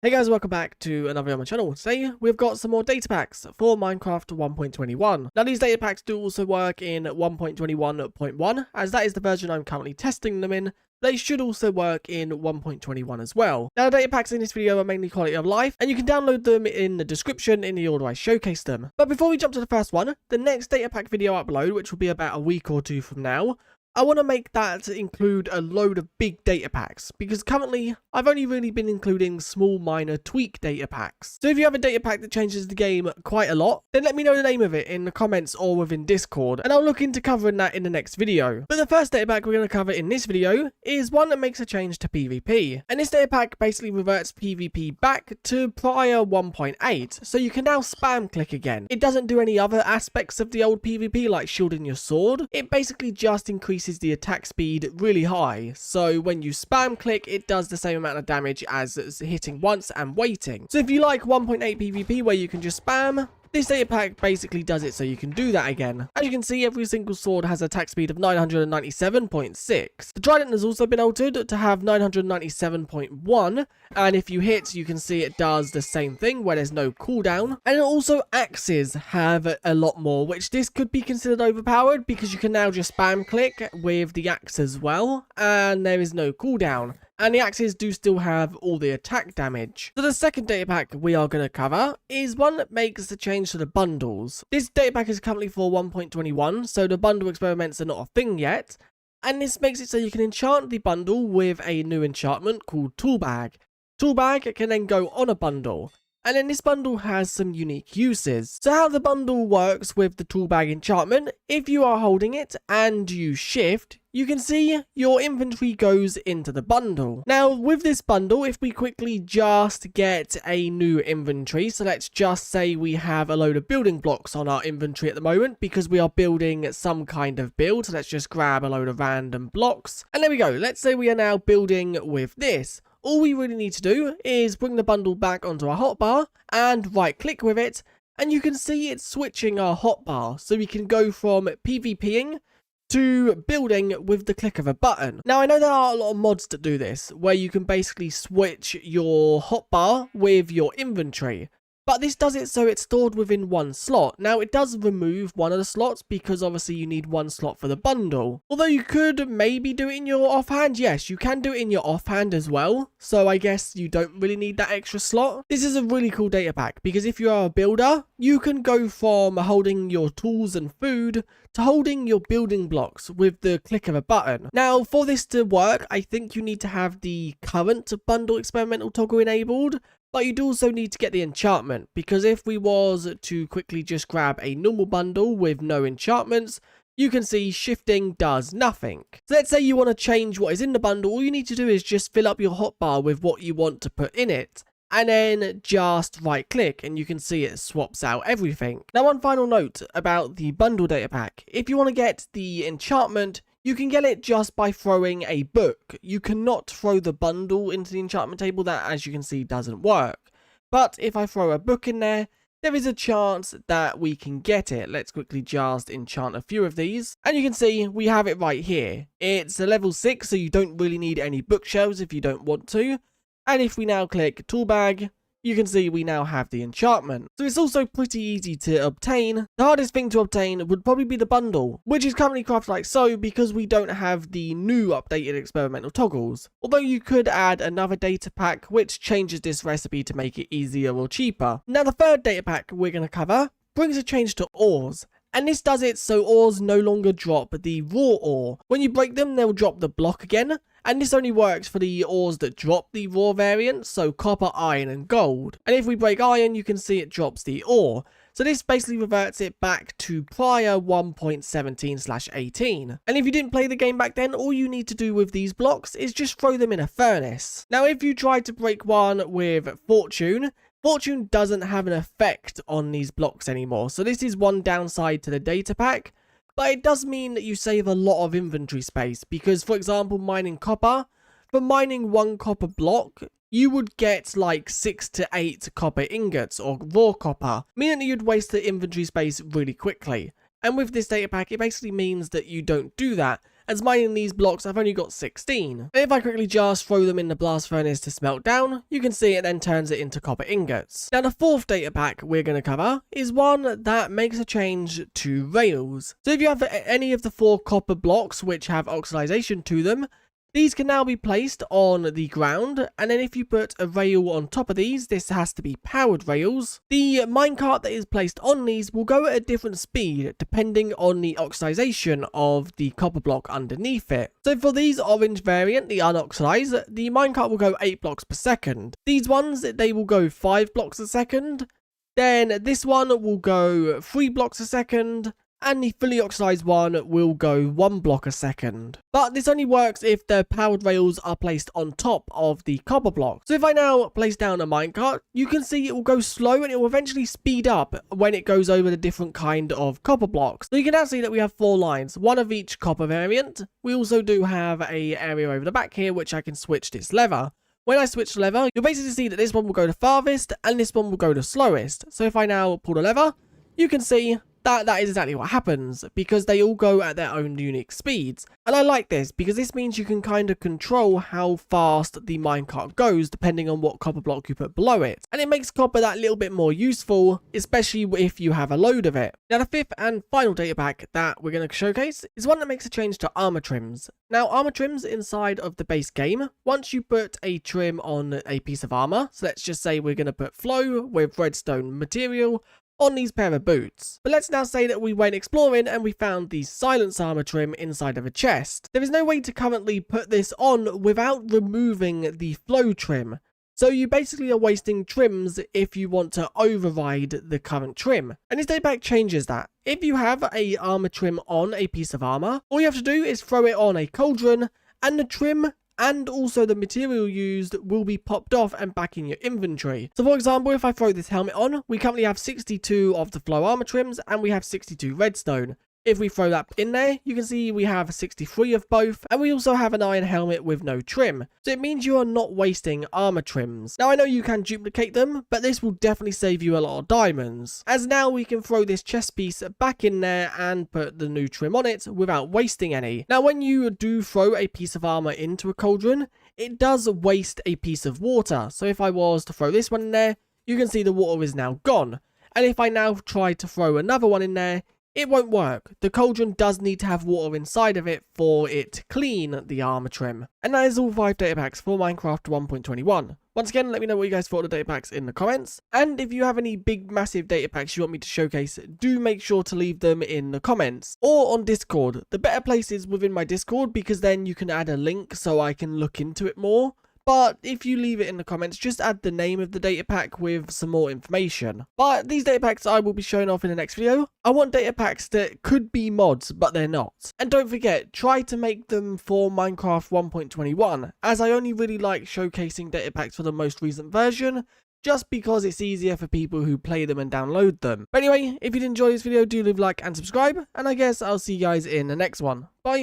Hey guys, welcome back to another video on my channel. Today we've got some more data packs for Minecraft 1.21. Now these data packs do also work in 1.21.1 as that is the version I'm currently testing them in. They should also work in 1.21 as well. Now the data packs in this video are mainly quality of life and you can download them in the description in the order I showcase them. But before we jump to the first one, the next data pack video upload, which will be about a week or two from now, I want to make that include a load of big data packs, because currently I've only really been including small minor tweak data packs. So if you have a data pack that changes the game quite a lot, then let me know the name of it in the comments or within Discord, and I'll look into covering that in the next video. But the first data pack we're going to cover in this video is one that makes a change to PvP. And this data pack basically reverts PvP back to prior 1.8, so you can now spam click again. It doesn't do any other aspects of the old PvP like shielding your sword, it basically just increases the attack speed really high, so when you spam click it does the same amount of damage as hitting once and waiting. So if you like 1.8 PvP where you can just spam, this data pack basically does it so you can do that again. As you can see, every single sword has attack speed of 997.6. The trident has also been altered to have 997.1, and if you hit, you can see it does the same thing where there's no cooldown. And also axes have a lot more, which this could be considered overpowered because you can now just spam click with the axe as well, and there is no cooldown. And the axes do still have all the attack damage. So the second data pack we are going to cover is one that makes the change to the bundles. This data pack is currently for 1.21, so the bundle experiments are not a thing yet. And this makes it so you can enchant the bundle with a new enchantment called Toolbag. Toolbag can then go on a bundle. And then this bundle has some unique uses. So how the bundle works with the Toolbag enchantment, if you are holding it and you shift, you can see your inventory goes into the bundle. Now with this bundle, if we quickly just get a new inventory, so let's just say we have a load of building blocks on our inventory at the moment because we are building some kind of build. So let's just grab a load of random blocks. And there we go. Let's say we are now building with this. All we really need to do is bring the bundle back onto our hotbar and right click with it, and you can see it's switching our hotbar, so we can go from PvPing to building with the click of a button. Now I know there are a lot of mods that do this, where you can basically switch your hotbar with your inventory. But this does it so it's stored within one slot. Now it does remove one of the slots because obviously you need one slot for the bundle. Although you could maybe do it in your offhand. Yes, you can do it in your offhand as well. So I guess you don't really need that extra slot. This is a really cool data pack because if you are a builder, you can go from holding your tools and food to holding your building blocks with the click of a button. Now for this to work, I think you need to have the current bundle experimental toggle enabled. But you'd also need to get the enchantment, because if we was to quickly just grab a normal bundle with no enchantments, you can see shifting does nothing. So let's say you want to change what is in the bundle, all you need to do is just fill up your hotbar with what you want to put in it, and then just right click and you can see it swaps out everything. Now one final note about the bundle data pack. If you want to get the enchantment, you can get it just by throwing a book. You cannot throw the bundle into the enchantment table. That, as you can see, doesn't work. But if I throw a book in there, there is a chance that we can get it. Let's quickly just enchant a few of these. And you can see we have it right here. It's a level 6, so you don't really need any bookshelves if you don't want to. And if we now click Toolbag, you can see we now have the enchantment. So it's also pretty easy to obtain. The hardest thing to obtain would probably be the bundle, which is currently crafted like so because we don't have the new updated experimental toggles. Although you could add another data pack which changes this recipe to make it easier or cheaper. Now the third data pack we're going to cover brings a change to ores. And this does it so ores no longer drop the raw ore. When you break them, they'll drop the block again. And this only works for the ores that drop the raw variant, so copper, iron, and gold. And if we break iron, you can see it drops the ore. So this basically reverts it back to prior 1.17/18. And if you didn't play the game back then, all you need to do with these blocks is just throw them in a furnace. Now, if you try to break one with fortune, fortune doesn't have an effect on these blocks anymore. So this is one downside to the data pack. But it does mean that you save a lot of inventory space because, for example, mining copper, for mining one copper block, you would get like 6 to 8 copper ingots or raw copper, meaning that you'd waste the inventory space really quickly. And with this data pack, it basically means that you don't do that, as mining these blocks I've only got 16. If I quickly just throw them in the blast furnace to smelt down, you can see it then turns it into copper ingots. Now the fourth data pack we're going to cover is one that makes a change to rails. So if you have any of the 4 copper blocks which have oxidization to them, these can now be placed on the ground, and then if you put a rail on top of these, this has to be powered rails, the minecart that is placed on these will go at a different speed depending on the oxidization of the copper block underneath it. So for these orange variant, the unoxidized, the minecart will go 8 blocks per second. These ones, they will go 5 blocks a second. Then this one will go 3 blocks a second. And the fully oxidized one will go 1 block a second. But this only works if the powered rails are placed on top of the copper block. So if I now place down a minecart, you can see it will go slow and it will eventually speed up when it goes over the different kind of copper blocks. So you can now see that we have 4 lines, 1 of each copper variant. We also do have a area over the back here which I can switch this lever. When I switch the lever, you'll basically see that this one will go the farthest and this one will go the slowest. So if I now pull the lever, you can see that is exactly what happens, because they all go at their own unique speeds. And I like this because this means you can kind of control how fast the minecart goes depending on what copper block you put below it. And it makes copper that little bit more useful, especially if you have a load of it. Now the fifth and final data pack that we're going to showcase is one that makes a change to armor trims. Now armor trims inside of the base game, once you put a trim on a piece of armor, so let's just say we're going to put flow with redstone material on these pair of boots. But let's now say that we went exploring and we found the silence armor trim inside of a chest. There is no way to currently put this on without removing the flow trim. So you basically are wasting trims if you want to override the current trim. And this data pack changes that. If you have a armor trim on a piece of armor, all you have to do is throw it on a cauldron and the trim and also the material used will be popped off and back in your inventory. So for example, if I throw this helmet on, we currently have 62 of the flow armor trims and we have 62 redstone. If we throw that in there, you can see we have 63 of both, and we also have an iron helmet with no trim. So it means you are not wasting armor trims. Now I know you can duplicate them, but this will definitely save you a lot of diamonds, as now we can throw this chest piece back in there and put the new trim on it without wasting any. Now when you do throw a piece of armor into a cauldron, it does waste a piece of water. So if I was to throw this one in there, you can see the water is now gone. And if I now try to throw another one in there, it won't work. The cauldron does need to have water inside of it for it to clean the armor trim. And that is all 5 data packs for Minecraft 1.21. Once again, let me know what you guys thought of the data packs in the comments. And if you have any big massive data packs you want me to showcase, do make sure to leave them in the comments or on Discord. The better place is within my Discord, because then you can add a link so I can look into it more. But if you leave it in the comments, just add the name of the data pack with some more information. But these data packs I will be showing off in the next video. I want data packs that could be mods, but they're not. And don't forget, try to make them for Minecraft 1.21, as I only really like showcasing data packs for the most recent version, just because it's easier for people who play them and download them. But anyway, if you did enjoy this video, do leave a like and subscribe, and I guess I'll see you guys in the next one. Bye!